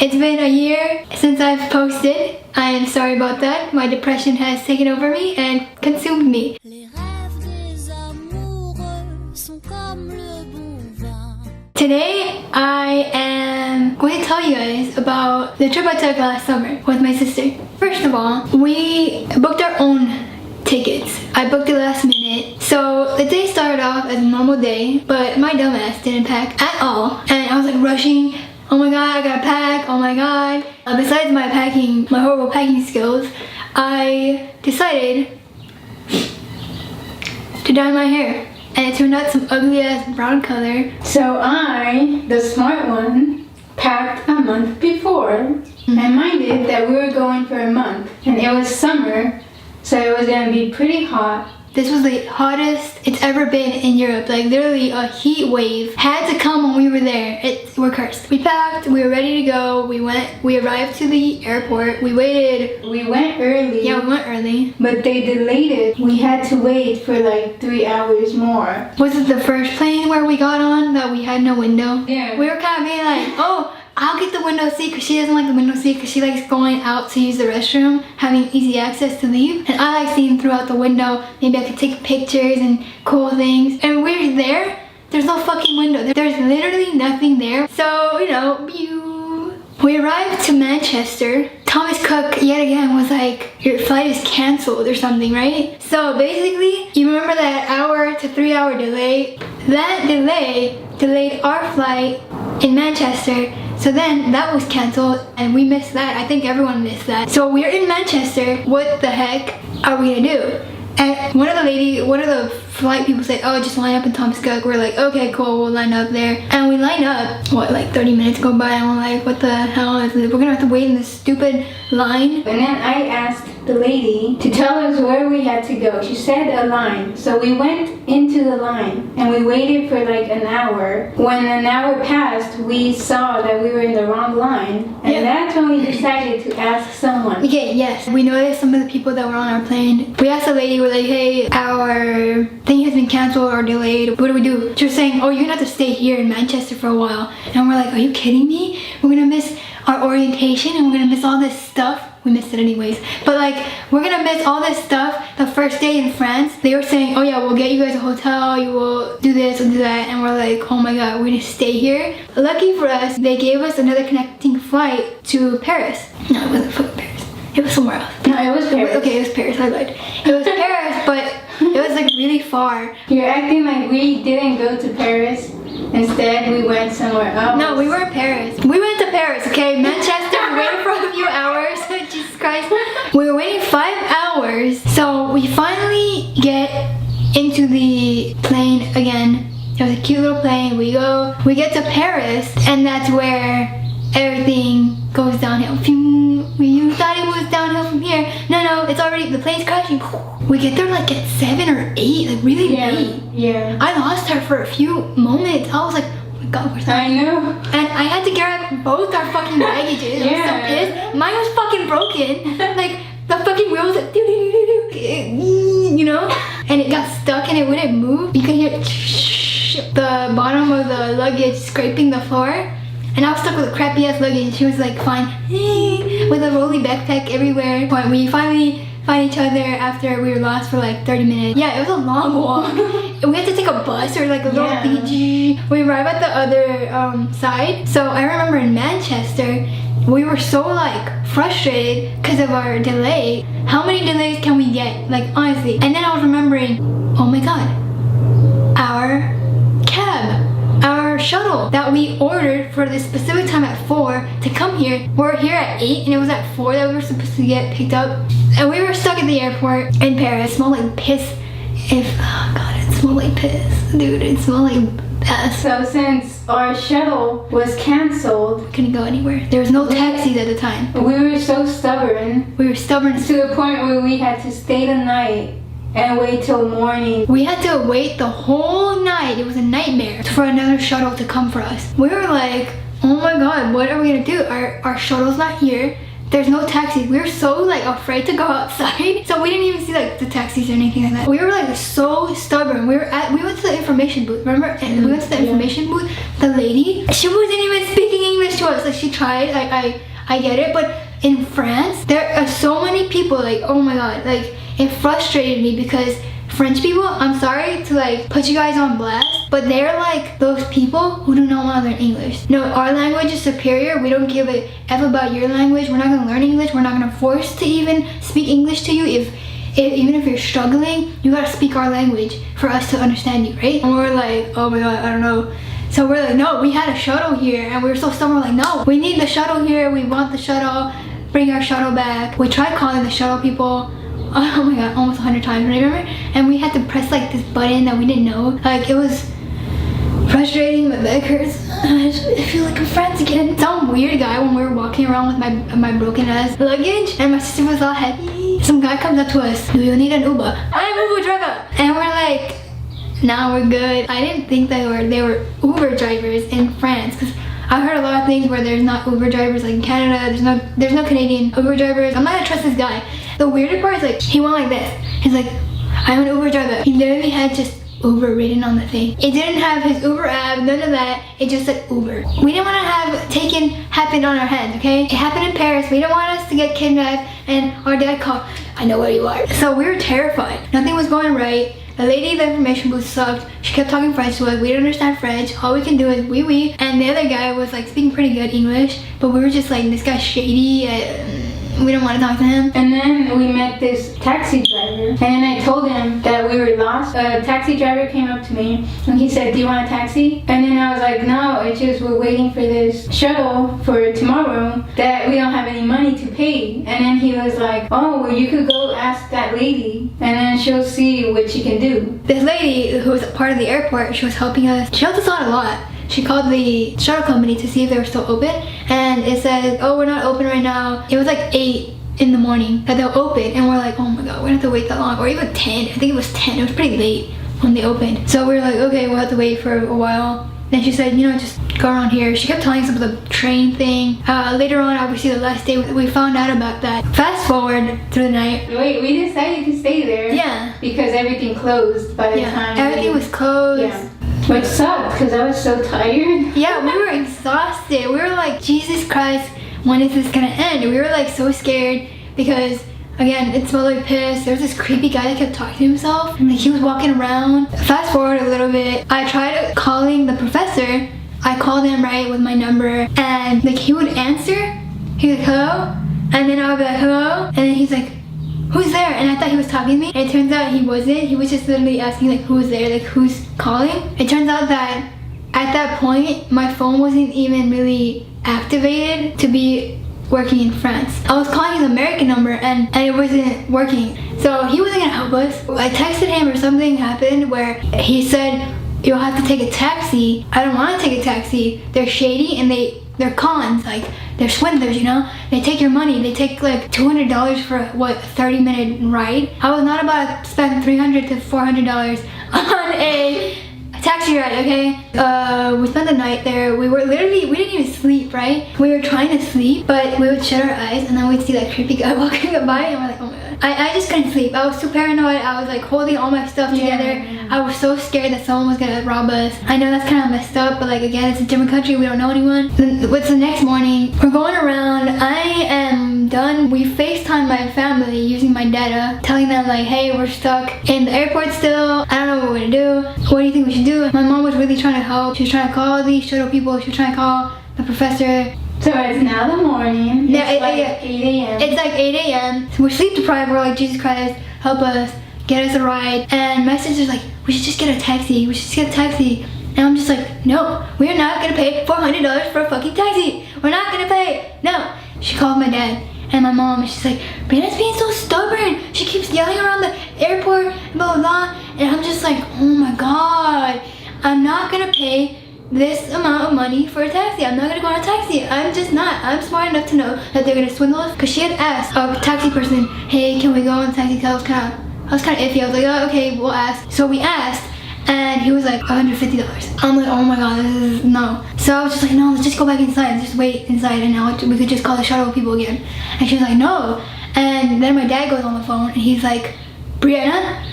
It's been a year since I've posted. I am sorry about that. My depression has taken over me and consumed me. Today, I am going to tell you guys about the trip I took last summer with my sister. First of all, we booked our own tickets. I booked it last minute. So the day started off as a normal day, but my dumbass didn't pack at all. And I was like rushing. Oh my god, I gotta pack. Oh my god. Besides my horrible packing skills, I decided to dye my hair. And it turned out some ugly ass brown color. So I, the smart one, packed a month before and minded that we were going for a month. And it was summer, so it was gonna be pretty hot. This was the hottest it's ever been in Europe. Like literally a heat wave had to come when we were there. We're cursed. We packed, we were ready to go. We arrived to the airport. We waited. We went early. Yeah, we went early. But they delayed it. We had to wait for like 3 hours more. Was it the first plane where we got on that we had no window? Yeah. We were kind of being like, oh, I'll get the window seat because she doesn't like the window seat because she likes going out to use the restroom, having easy access to leave. And I like seeing throughout the window. Maybe I could take pictures and cool things. And we're there. There's no fucking window. There's literally nothing there. So, you know, we arrived to Manchester. Thomas Cook yet again was like, your flight is canceled or something, right? So basically, you remember that hour to 3 hour delay? That delay delayed our flight in Manchester. So then that was canceled and we missed that. I think everyone missed that. So we're in Manchester. What the heck are we gonna do? And one of the flight people said, oh, just line up in Thomas Cook. We're like, okay, cool, we'll line up there. And we line up, what, like 30 minutes go by and we're like, what the hell is this? We're gonna have to wait in this stupid line. And then I asked the lady to tell us where we had to go. She said a line. So we went into the line and we waited for like an hour. When an hour passed, we saw that we were in the wrong line. And that's when we decided to ask someone. Okay, yes. We noticed some of the people that were on our plane. We asked the lady, we're like, hey, our thing has been canceled or delayed. What do we do? She was saying, oh, you're gonna have to stay here in Manchester for a while. And we're like, are you kidding me? We're gonna miss our orientation and we're gonna miss all this stuff. We missed it anyways. But like, we're gonna miss all this stuff the first day in France. They were saying, oh yeah, we'll get you guys a hotel, you will do this, we'll do that. And we're like, oh my god, we're gonna stay here. Lucky for us, they gave us another connecting flight to Paris. No, it wasn't fucking Paris. It was somewhere else. No, it was Paris. Okay, it was Paris, I lied. It was Paris, but it was like really far. You're acting like we didn't go to Paris. Instead, we went somewhere else. No, we were in Paris. We went to Paris, okay? Manchester, we waited for a few hours. Jesus Christ. We were waiting 5 hours. So we finally get into the plane again. It was a cute little plane. We get to Paris, and that's where everything goes downhill. You thought it was downhill from here. No, it's already, the plane's crashing. We get there like at 7 or 8, like really late. Yeah. I lost her for a few moments. I was like, oh my god, where's that? I know. And I had to grab both our fucking baggages. I was so pissed. Mine was fucking broken. Like, the fucking wheel was like, you know? And it got stuck and it wouldn't move. You could hear the bottom of the luggage scraping the floor. And I was stuck with a crappy ass luggage. She was like, fine, with a rolly backpack everywhere. But we finally find each other after we were lost for like 30 minutes. Yeah, it was a long walk. We had to take a bus or like a little thingy. We arrived at the other side. So I remember in Manchester, we were so like frustrated because of our delay. How many delays can we get? Like honestly. And then I was remembering, oh my god, our cab. Our shuttle that we ordered for this specific time at 4 to come here. We're here at 8 and it was at 4 that we were supposed to get picked up. And we were stuck at the airport in Paris. It smelled like piss. Oh god, it smelled like piss. Dude, it smelled like piss. So since our shuttle was canceled, we couldn't go anywhere. There was no taxis at the time. We were so stubborn. We were stubborn to the point where we had to stay the night and wait till morning. We had to wait the whole night. It was a nightmare for another shuttle to come for us. We were like, oh my god, what are we gonna do? Our shuttle's not here. there's no taxis. We were so like afraid to go outside, so we didn't even see like the taxis or anything like that. We were like so stubborn. We went to the information booth, remember? And we went to the information booth. The lady, she wasn't even speaking English to us. Like she tried. I get it, but in France, there are so many people. Like, oh my god, like it frustrated me because French people, I'm sorry to like put you guys on blast, but they're like those people who do not want to learn English. No, our language is superior. We don't give a F about your language. We're not going to learn English. We're not going to force to even speak English to you. Even if you're struggling, you got to speak our language for us to understand you, right? And we're like, oh my god, I don't know. So we're like, no, we had a shuttle here, and we were so stubborn. We're like, no, we need the shuttle here. We want the shuttle. Bring our shuttle back. We tried calling the shuttle people. Oh my god, almost 100 times, remember? And we had to press like this button that we didn't know. Like it was frustrating, my back hurts. I feel like I'm friends again. Some weird guy when we were walking around with my broken ass luggage, and my sister was all happy. Some guy comes up to us, do you need an Uber? I'm Uber driver. And we're like, nah, we're good. I didn't think they were Uber drivers in France, because I've heard a lot of things where there's not Uber drivers like in Canada. There's no Canadian Uber drivers. I'm not gonna trust this guy. The weirder part is like he went like this. He's like, I'm an Uber driver. He literally had just Uber written on the thing. It didn't have his Uber app, none of that. It just said Uber. We didn't want to have happen on our hands, okay? It happened in Paris. We didn't want us to get kidnapped, and our dad called, I know where you are. So we were terrified. Nothing was going right. The lady at the information booth sucked. She kept talking French to us. We didn't understand French. All we can do is oui. And the other guy was like speaking pretty good English, but we were just like, this guy's shady. We don't want to talk to him. And then we met this taxi driver, and then I told him that we were lost. A taxi driver came up to me and he said, do you want a taxi? And then I was like, no, it's just we're waiting for this shuttle for tomorrow that we don't have any money to pay. And then he was like, oh, well, you could go ask that lady and then she'll see what she can do. This lady who was a part of the airport, she was helping us. She helped us out a lot. She called the shuttle company to see if they were still open, and it said, oh, we're not open right now. It was like 8 in the morning that they'll open, and we're like, oh my god, we don't have to wait that long. Or even 10. I think it was 10. It was pretty late when they opened. So we were like, okay, we'll have to wait for a while. Then she said, you know, just go around here. She kept telling us about the train thing. Later on, obviously the last day, we found out about that. Fast forward through the night. Wait, we decided to stay there. Yeah. Because everything closed by the time. Everything was closed. Yeah. Which sucked because I was so tired. Yeah, we were exhausted. We were like, Jesus Christ, when is this gonna end? We were like so scared because, again, it smelled like piss. There was this creepy guy that kept talking to himself. And, like, he was walking around. Fast forward a little bit. I tried calling the professor. I called him, right, with my number. And like he would answer. He was like, hello? And then I would be like, hello? And then he's like, who's there? And I thought he was talking to me, and it turns out he wasn't. He was just literally asking like, who's there, like who's calling. It turns out that at that point my phone wasn't even really activated to be working in France. I was calling his American number and it wasn't working, so he wasn't gonna help us. I texted him, or something happened where he said, you'll have to take a taxi. I don't want to take a taxi. They're shady and they're cons, like they're swindlers, you know? They take your money. They take like $200 for what, a 30-minute ride? I was not about to spend $300 to $400 on a taxi ride, okay? We spent the night there. We didn't even sleep, right? We were trying to sleep, but we would shut our eyes and then we'd see that creepy guy walking by and we're like, oh my god. I just couldn't sleep. I was too paranoid. I was like holding all my stuff together. I was so scared that someone was gonna rob us. I know that's kind of messed up, but like again, it's a different country. We don't know anyone. Then what's the next morning? We're going around. I am done. We FaceTime my family using my data, telling them like, hey, we're stuck in the airport still. I don't know what we're gonna do. What do you think we should do? My mom was really trying to help. She was trying to call these shuttle people. She was trying to call the professor. So it's now the morning. Yeah, it's like 8 a.m. It's like 8 a.m. So we're sleep deprived. We're like, Jesus Christ, help us, get us a ride. And my sister's like, we should just get a taxi. We should just get a taxi. And I'm just like, no, we're not gonna pay $400 for a fucking taxi. We're not gonna pay. No. She called my dad and my mom, and she's like, Brianna's being so stubborn. She keeps yelling around the airport, blah, blah, blah. And I'm just like, oh my god, I'm not gonna pay this amount of money for a taxi. I'm not gonna go on a taxi. I'm just not. I'm smart enough to know that they're gonna swindle us. Cause she had asked a taxi person, hey, can we go on a taxi? I was kind of iffy. I was like, oh, okay, we'll ask. So we asked, And he was like, $150. I'm like, oh my god, this is no. So I was just like, no, let's just go back inside. Just wait inside and now we could just call the shuttle people again. And she was like, no. And then my dad goes on the phone and he's like, Brianna,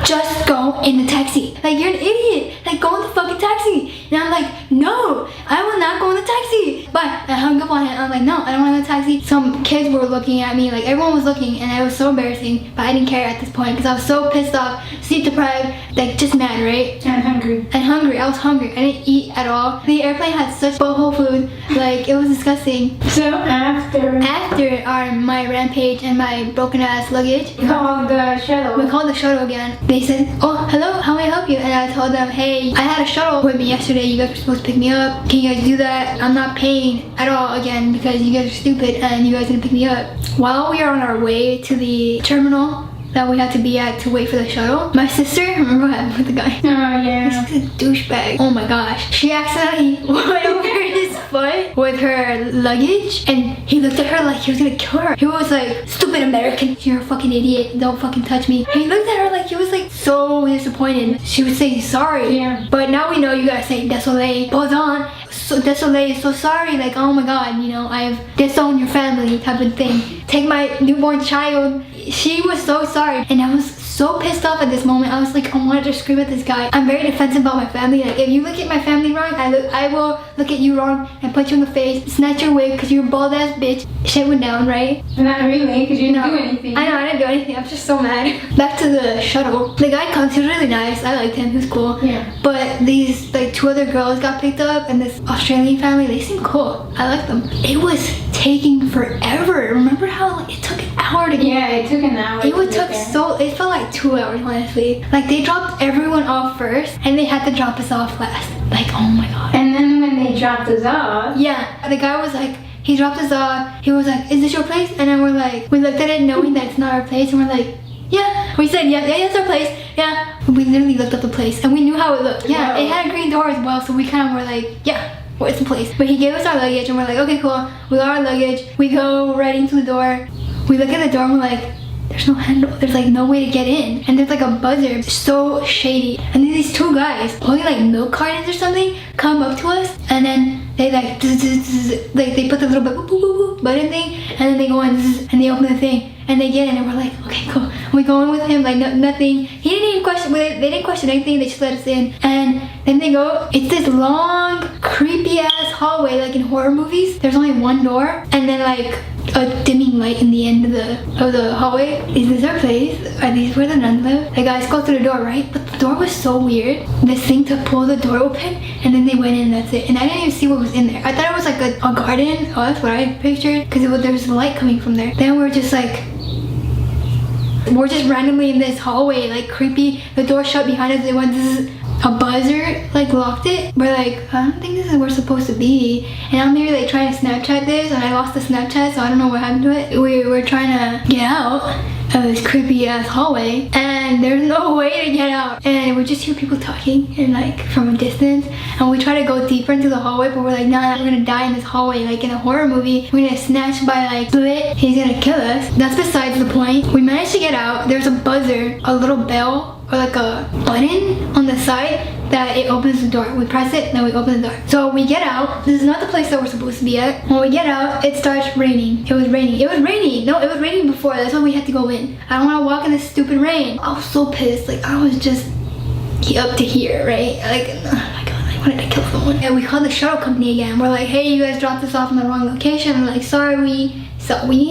just go in the taxi. Like, you're an idiot. Like, go in the fucking taxi. And I'm like, no, I will not go in the taxi. But I hung up on it. I'm like, no, I don't want to go in the taxi. Some kids were looking at me. Like, everyone was looking. And it was so embarrassing. But I didn't care at this point because I was so pissed off, sleep deprived, like, just mad, right? And hungry. And hungry. I was hungry. I didn't eat at all. The airplane had such butthole food. Like, it was disgusting. So after my rampage and my broken ass luggage, we called the shuttle. We called the shuttle again. They said, oh, hello, how may I help you? And I told them, hey, I had a shuttle with me yesterday. You guys were supposed to pick me up. Can you guys do that? I'm not paying at all again because you guys are stupid and you guys didn't pick me up. While we are on our way to the terminal that we had to be at to wait for the shuttle, my sister, remember what happened with the guy? Oh yeah. This is a douchebag. Oh my gosh. She accidentally went over his foot with her luggage and he looked at her like he was gonna kill her. He was like, stupid American, you're a fucking idiot, don't fucking touch me. He looked at her like he was like so disappointed. She would say sorry. Yeah. But now we know you gotta say désolé, pardon. So désolé, so sorry, like oh my god, you know, I've disowned your family type of thing. Take my newborn child. She was so sorry and I was so pissed off at this moment. I was like, I wanted to scream at this guy. I'm very defensive about my family. Like, if you look at my family wrong, I will look at you wrong and punch you in the face, snatch your wig because you're a bald ass bitch. Shit went down, right? Not really, because you didn't do anything. I know, I didn't do anything. I'm just so mad. Back to the shuttle. The guy comes, he was really nice. I liked him, he was cool. Yeah. But these like 2 other girls got picked up and this Australian family, they seemed cool. I liked them. It was taking forever. Remember how like, it took an hour to get Yeah, it took an hour. It felt like 2 hours, honestly. Like, they dropped everyone off first, and they had to drop us off last. Like, oh my god. And then when they dropped us off... Yeah, the guy was like, he dropped us off. He was like, is this your place? And then we're like, we looked at it knowing that it's not our place, and we're like, yeah. We said, yeah, it's our place. Yeah. We literally looked up the place, and we knew how it looked. Yeah, Whoa. it had a green door as well, so we kind of were like, yeah. Well, it's the place. But he gave us our luggage, and we're like, okay, cool. We got our luggage. We go right into the door. We look at the door, and we're like, there's no handle. There's like no way to get in. And there's like a buzzer. So shady. And then these 2 guys holding like milk cartons or something come up to us. And then they like, like they put the little button thing. And then they go in and they open the thing. And they get in and we're like, okay, cool. We go in with him like nothing. He didn't even question, they didn't question anything. They just let us in. And then they go, it's this long, creepy ass hallway like in horror movies. There's only 1 door. And then like a dimming light in the end of the hallway. Is this our place? Are these where the nuns live? The guys go through the door, right? But the door was so weird. This thing to pull the door open, and then they went in, that's it. And I didn't even see what was in there. I thought it was like a garden. Oh, that's what I pictured. Because there was light coming from there. Then we're just like, we're just randomly in this hallway, like creepy. The door shut behind us. It went a buzzer like locked it. We're like, I don't think this is where we're supposed to be. And I'm here like trying to Snapchat this, and I lost the Snapchat, so I don't know what happened to it. We were trying to get out of this creepy ass hallway, and there's no way to get out. And we just hear people talking and like from a distance. And we try to go deeper into the hallway, but we're like, nah, we're gonna die in this hallway. Like in a horror movie, we're gonna snatch by like Split. He's gonna kill us. That's besides the point. We managed to get out. There's a buzzer, a little bell, or like a button on the side that it opens the door. We press it, then we open the door. So we get out. This is not the place that we're supposed to be at. When we get out, it starts raining. It was raining. It was raining. No, it was raining before. That's why we had to go in. I don't want to walk in this stupid rain. I was so pissed. Like, I was just up to here, right? Like, oh my god, I wanted to kill someone. And we called the shuttle company again. We're like, hey, you guys dropped us off in the wrong location. I'm like, sorry,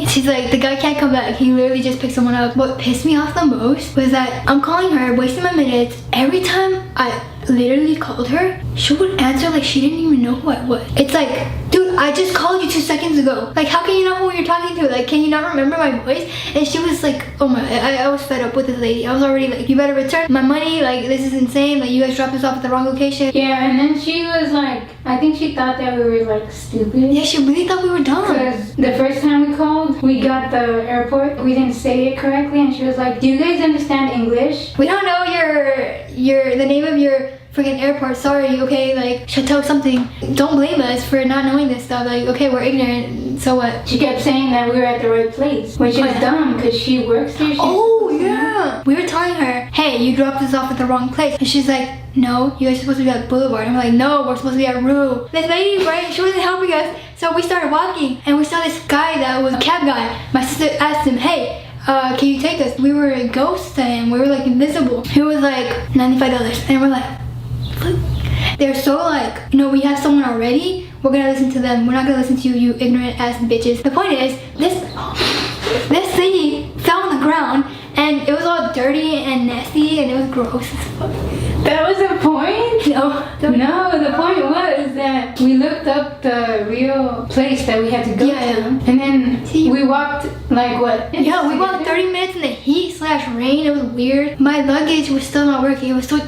she's like, the guy can't come back. He literally just picked someone up. What pissed me off the most was that I'm calling her, wasting my minutes. Every time I literally called her, she would answer like she didn't even know who I was. It's like, dude, I just called you 2 seconds ago. Like, how can you know who you're talking to? Like, can you not remember my voice? And she was like, oh my, I was fed up with this lady. I was already like, you better return my money. Like, this is insane. Like, you guys dropped us off at the wrong location. Yeah, and then she was like, I think she thought that we were like stupid. Yeah, she really thought we were dumb. Because the first time we called, we got the airport. We didn't say it correctly, and she was like, do you guys understand English? We don't know the name of your freaking airport. Sorry, okay? Like, chateau something. Don't blame us for not knowing this stuff. Like, okay, we're ignorant. So what? She kept saying that we were at the right place, which is dumb because she works there. Oh, yeah. We were telling her, hey, you dropped us off at the wrong place. And she's like, no, you guys are supposed to be at Boulevard. And we're like, no, we're supposed to be at Rue. This lady, right, she wasn't helping us. So we started walking and we saw this guy that was a cab guy. My sister asked him, hey, can you take us? We were a ghost and we were like invisible. He was like $95. And we're like, fuck. They're so like, you know, we have someone already. We're gonna listen to them. We're not gonna listen to you, you ignorant ass bitches. The point is, this thingy fell on the ground and it was all dirty and nasty and it was gross as fuck. That was the point? No, the point was that we looked up the real place that we had to go to. And then we walked like what? Yeah, we walked 30 minutes in the heat / rain. It was weird. My luggage was still not working. It was so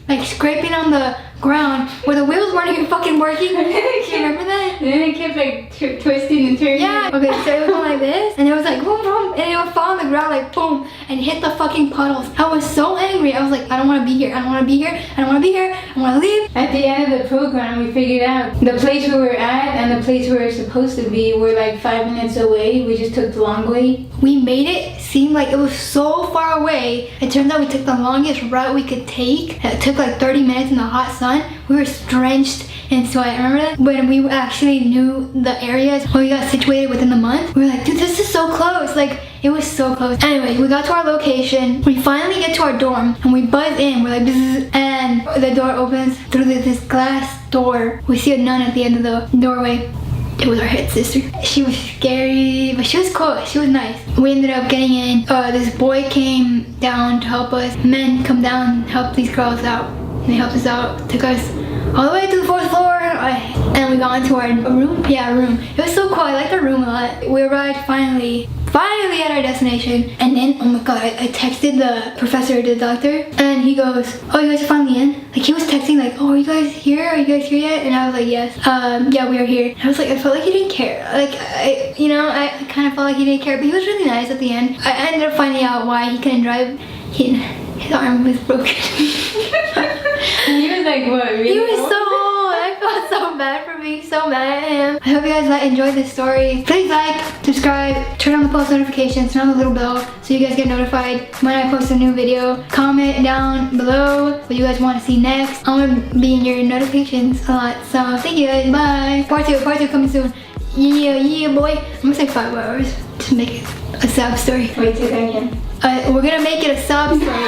like scraping on the ground where the wheels weren't even fucking working. Do you remember that? And then it kept like twisting and turning. Yeah. Okay, so it was going like this, and it was like boom, boom, and it would fall on the ground like boom, and hit the fucking puddles. I was so angry. I was like, I don't want to be here. I don't want to be here. I don't want to be here. I want to leave. At the end of the program, we figured out the place we were at and the place we were supposed to be were like 5 minutes away. We just took the long way. We made it seem like it was so far away. It turns out we took the longest route we could take. It took like 30 minutes in the hot sun. We were drenched in sweat. Remember that? When we actually knew the areas, when we got situated within the month, we were like, dude, this is so close. Like, it was so close. Anyway, we got to our location. We finally get to our dorm and we buzz in. We're like, bzz, and the door opens. Through this glass door, we see a nun at the end of the doorway. It was our head sister. She was scary, but she was cool. She was nice. We ended up getting in. This boy came down to help us. Men come down, help these girls out. They helped us out, took us all the way to the 4th floor, and we got into our room. Yeah, room. It was so cool. I liked our room a lot. We arrived finally at our destination, and then, oh my god, I texted the professor, the doctor, and he goes, oh, you guys are finally in? Like, he was texting like, oh, are you guys here? Are you guys here yet? And I was like, yes. Yeah, we are here. And I was like, I felt like he didn't care. Like, I kind of felt like he didn't care, but he was really nice at the end. I ended up finding out why he couldn't drive. His arm was broken. He was like, what? Really? He was so old. I felt so bad for being so mad at him. I hope you guys enjoyed this story. Please like, subscribe, turn on the post notifications, turn on the little bell so you guys get notified when I post a new video. Comment down below what you guys want to see next. I'm gonna be in your notifications a lot. So thank you guys. Bye. Part 2 coming soon. Yeah, boy. I'm gonna say 5 hours to make it a sob story. Wait, say that again. We're gonna make it a sob story.